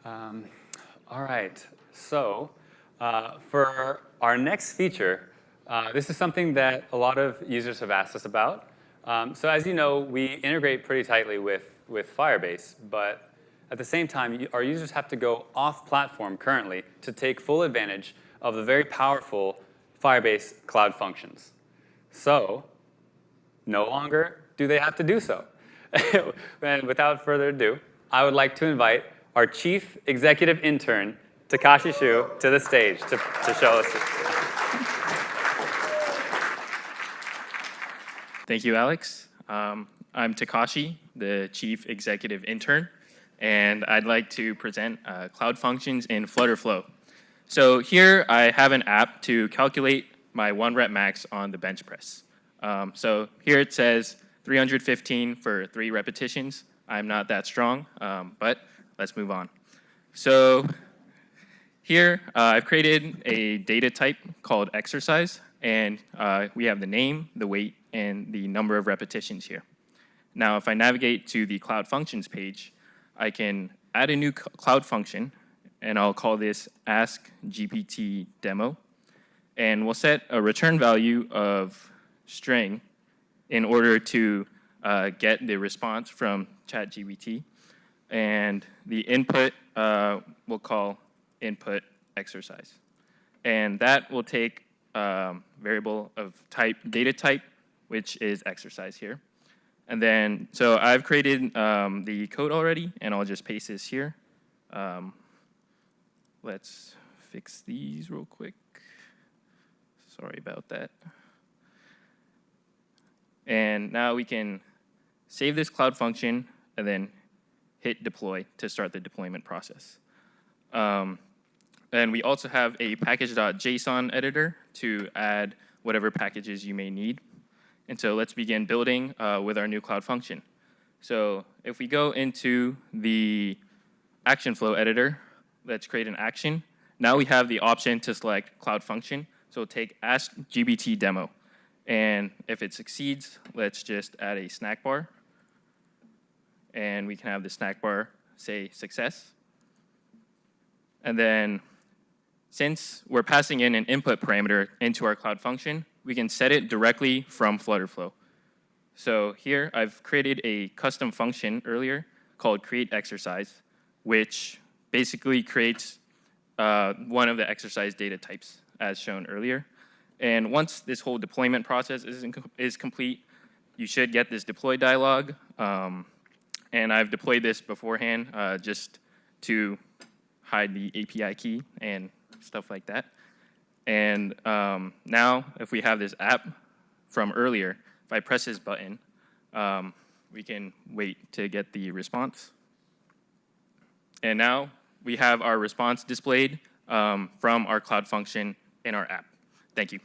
Um, all right, so for our next feature, this is something that a lot of users have asked us about. So as you know, we integrate pretty tightly with Firebase, but at the same time, our users have to go off-platform currently to take full advantage of the very powerful Firebase cloud functions. So no longer do they have to do so. And without further ado, I would like to invite our Chief Executive Intern, Takashi Xu, to the stage to show us this. Thank you, Alex. I'm Takashi, the Chief Executive Intern, and I'd like to present Cloud Functions in FlutterFlow. So here I have an app to calculate my 1 rep max on the bench press. So here it says 315 for 3 repetitions. I'm not that strong, but let's move on. So here I've created a data type called exercise, and we have the name, the weight, and the number of repetitions here. Now, if I navigate to the Cloud Functions page, I can add a new Cloud function, and I'll call this Ask GPT Demo. And we'll set a return value of string in order to get the response from ChatGPT. And the input we'll call input exercise. And that will take variable of type data type, which is exercise here. And then, so I've created the code already, and I'll just paste this here. Let's fix these real quick. Sorry about that. And now we can save this cloud function and then hit deploy to start the deployment process. And we also have a package.json editor to add whatever packages you may need. And so let's begin building with our new cloud function. So if we go into the action flow editor, let's create an action. Now we have the option to select cloud function. So we'll take Ask GPT Demo. And if it succeeds, let's just add a snack bar. And we can have the snack bar say success. And then since we're passing in an input parameter into our cloud function, we can set it directly from FlutterFlow. So here I've created a custom function earlier called create exercise, which basically creates one of the exercise data types as shown earlier. And once this whole deployment process is complete, you should get this deploy dialog. And I've deployed this beforehand just to hide the API key and stuff like that. And now, if we have this app from earlier, if I press this button, we can wait to get the response. And now we have our response displayed from our cloud function in our app. Thank you.